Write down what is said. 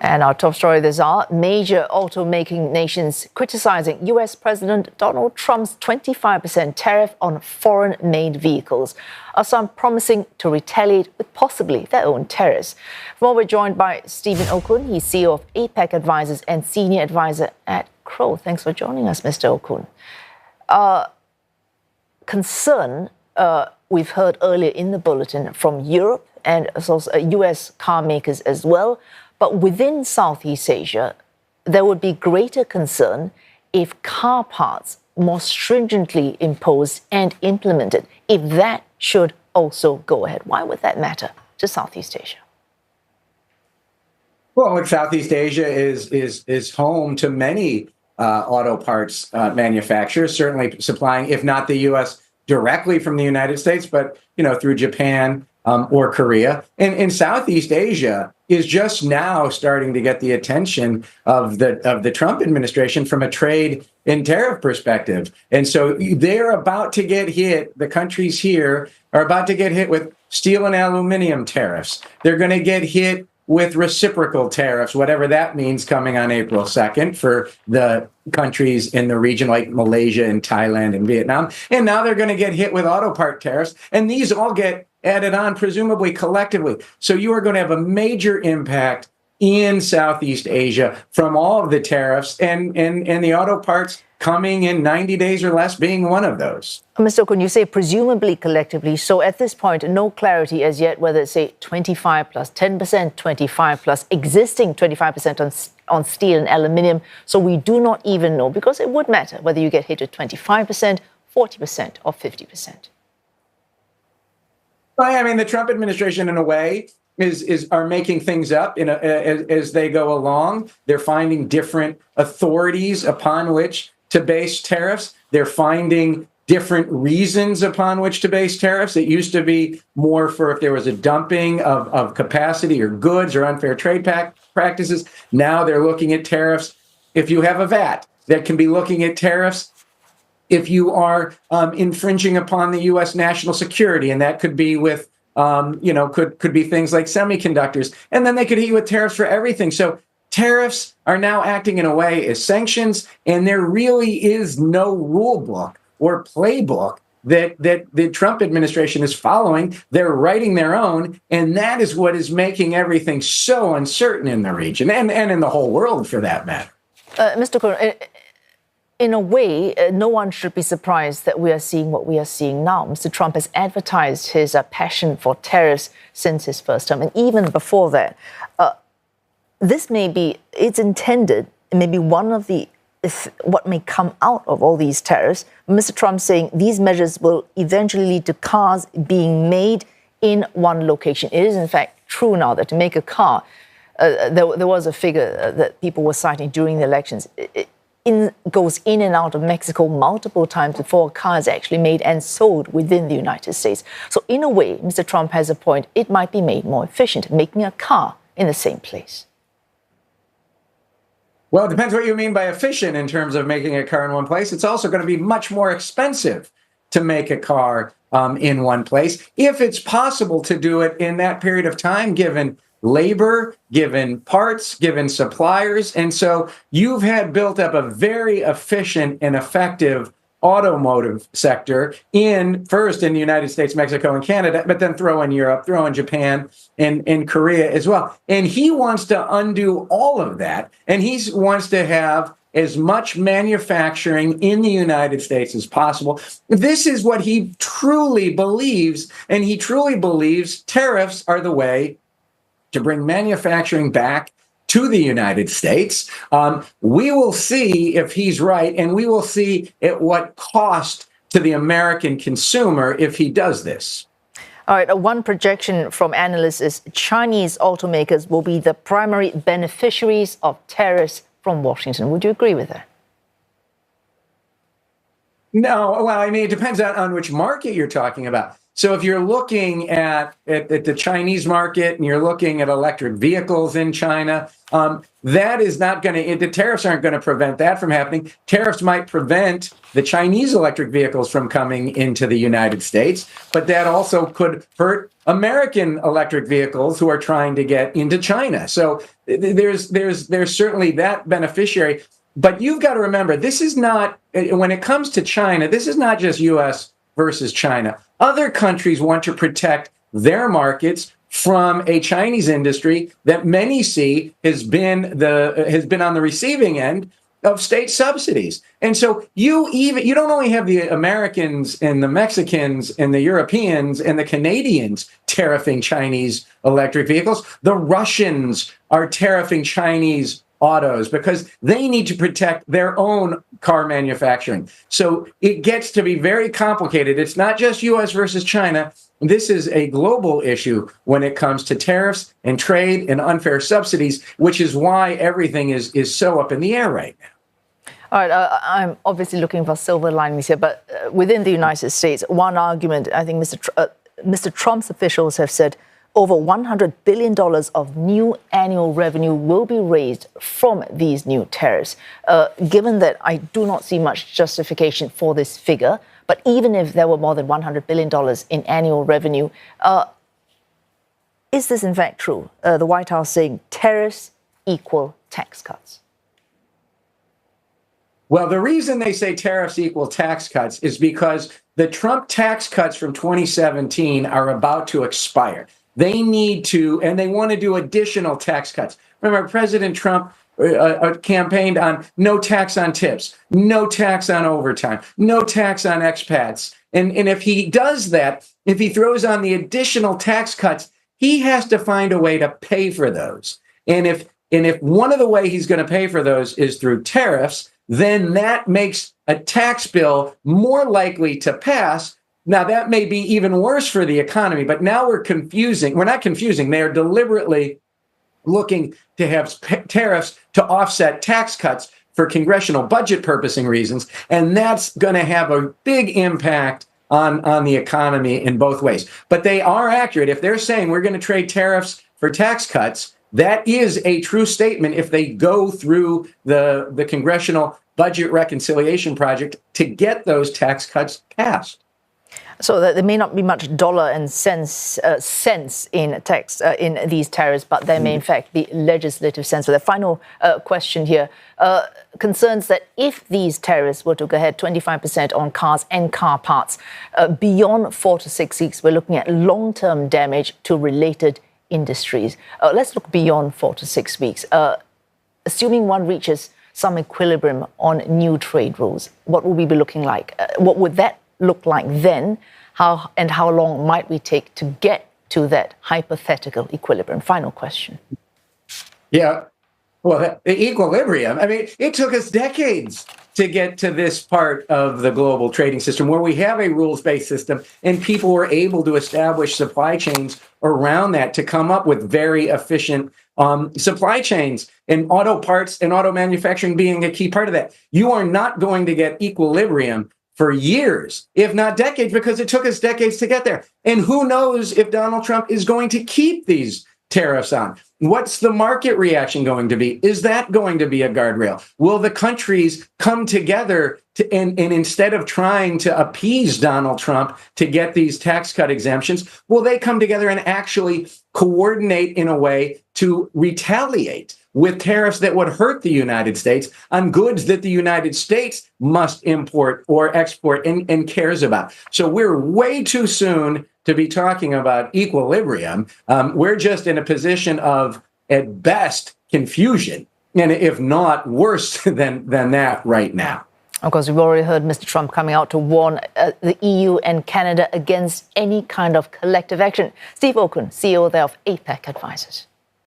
And our top story this hour, major automaking nations criticizing U.S. President Donald Trump's 25% tariff on foreign-made vehicles, are some promising to retaliate with possibly their own tariffs. Well, we're joined by Steve Okun. He's CEO of APAC Advisors and Senior Advisor at Kroll. Thanks for joining us, Mr. Okun. Concern we've heard earlier in the bulletin from Europe and also U.S. car makers as well. But within Southeast Asia, there would be greater concern if car parts more stringently imposed and implemented, if that should also go ahead. Why would that matter to Southeast Asia? Well, look, Southeast Asia is home to many auto parts manufacturers, certainly supplying, if not the U.S. directly from the United States, but through Japan or Korea. And Southeast Asia is just now starting to get the attention of the Trump administration from a trade and tariff perspective. And so they're about to get hit. The countries here are about to get hit with steel and aluminum tariffs. They're going to get hit with reciprocal tariffs, whatever that means, coming on April 2nd for the countries in the region like Malaysia and Thailand and Vietnam. And now they're going to get hit with auto part tariffs. And these all get added on, presumably collectively. So you are going to have a major impact in Southeast Asia from all of the tariffs and the auto parts coming in 90 days or less being one of those. Mr. Okun, you say presumably collectively. So at this point, no clarity as yet whether it's, say, 25 plus 10%, 25 plus existing 25% on steel and aluminium. So we do not even know, because it would matter whether you get hit with 25%, 40% or 50%. I mean, the Trump administration, in a way, are making things up as they go along. They're finding different authorities upon which to base tariffs. They're finding different reasons upon which to base tariffs. It used to be more for if there was a dumping of capacity or goods or unfair trade practices. Now they're looking at tariffs if you have a VAT. They can be looking at tariffs if you are infringing upon the U.S. national security, and that could be with, could be things like semiconductors, and then they could hit you with tariffs for everything. So tariffs are now acting in a way as sanctions, and there really is no rule book or playbook that the Trump administration is following. They're writing their own, and that is what is making everything so uncertain in the region and in the whole world, for that matter. Mr. Kroll, in a way, no one should be surprised that we are seeing what we are seeing now. Mr. Trump has advertised his passion for tariffs since his first term, and even before that. This may be, it's intended, maybe one of the, what may come out of all these tariffs. Mr. Trump saying these measures will eventually lead to cars being made in one location. It is, in fact, true now that to make a car, there was a figure that people were citing during the elections. Goes in and out of Mexico multiple times before a car is actually made and sold within the United States. So in a way, Mr. Trump has a point. It might be made more efficient, making a car in the same place. Well, it depends what you mean by efficient in terms of making a car in one place. It's also going to be much more expensive to make a car in one place, if it's possible to do it in that period of time, given labor, given parts, given suppliers. And so you've had built up a very efficient and effective automotive sector first in the United States, Mexico, and Canada, but then throw in Europe, throw in Japan and Korea as well. And he wants to undo all of that. And he wants to have as much manufacturing in the United States as possible. This is what he truly believes. And he truly believes tariffs are the way to bring manufacturing back to the United States. We will see if he's right, and we will see at what cost to the American consumer if he does this. All right, one projection from analysts is Chinese automakers will be the primary beneficiaries of tariffs from Washington. Would you agree with that? No, well, I mean, it depends on which market you're talking about. So if you're looking at the Chinese market and you're looking at electric vehicles in China, that is not going to, the tariffs aren't going to prevent that from happening. Tariffs might prevent the Chinese electric vehicles from coming into the United States, but that also could hurt American electric vehicles who are trying to get into China. So there's certainly that beneficiary. But you've got to remember, this is not, when it comes to China, this is not just U.S. versus China. Other countries want to protect their markets from a Chinese industry that many see has been on the receiving end of state subsidies. And so you don't only have the Americans and the Mexicans and the Europeans and the Canadians tariffing Chinese electric vehicles. The Russians are tariffing Chinese autos because they need to protect their own car manufacturing. So it gets to be very complicated. It's not just U.S. versus China. This is a global issue when it comes to tariffs and trade and unfair subsidies, which is why everything is so up in the air right now. All right, I'm obviously looking for silver linings here, but within the United States, one argument, I think Mr. Trump's officials have said over $100 billion of new annual revenue will be raised from these new tariffs. Given that I do not see much justification for this figure, but even if there were more than $100 billion in annual revenue, is this in fact true? The White House saying tariffs equal tax cuts. Well, the reason they say tariffs equal tax cuts is because the Trump tax cuts from 2017 are about to expire. They need to, and they want to do additional tax cuts. Remember, President Trump campaigned on no tax on tips, no tax on overtime, no tax on expats. And if he does that, if he throws on the additional tax cuts, he has to find a way to pay for those. And if one of the way he's going to pay for those is through tariffs, then that makes a tax bill more likely to pass. Now, that may be even worse for the economy, but now we're confusing. We're not confusing. They are deliberately looking to have tariffs to offset tax cuts for congressional budget purposing reasons. And that's going to have a big impact on the economy in both ways. But they are accurate. If they're saying we're going to trade tariffs for tax cuts, that is a true statement if they go through the Congressional Budget Reconciliation Project to get those tax cuts passed. So there may not be much dollar and cents in tax in these tariffs, but there may in fact be legislative sense. So the final question here concerns that if these tariffs were to go ahead, 25% on cars and car parts, beyond 4 to 6 weeks, we're looking at long-term damage to related industries. Let's look beyond 4 to 6 weeks. Assuming one reaches some equilibrium on new trade rules, what will we be looking like? What would that look like then? How long might we take to get to that hypothetical equilibrium? Final question. Yeah, well, the equilibrium, I mean, it took us decades to get to this part of the global trading system where we have a rules-based system and people were able to establish supply chains around that to come up with very efficient supply chains, and auto parts and auto manufacturing being a key part of that. You are not going to get equilibrium for years, if not decades, because it took us decades to get there. And who knows if Donald Trump is going to keep these tariffs on? What's the market reaction going to be? Is that going to be a guardrail? Will the countries come together and instead of trying to appease Donald Trump to get these tax cut exemptions, will they come together and actually coordinate in a way to retaliate with tariffs that would hurt the United States on goods that the United States must import or export and cares about? So we're way too soon to be talking about equilibrium. We're just in a position of, at best, confusion, and if not worse than that right now. Of course, we've already heard Mr. Trump coming out to warn the EU and Canada against any kind of collective action. Steve Okun, CEO there of APAC Advisors.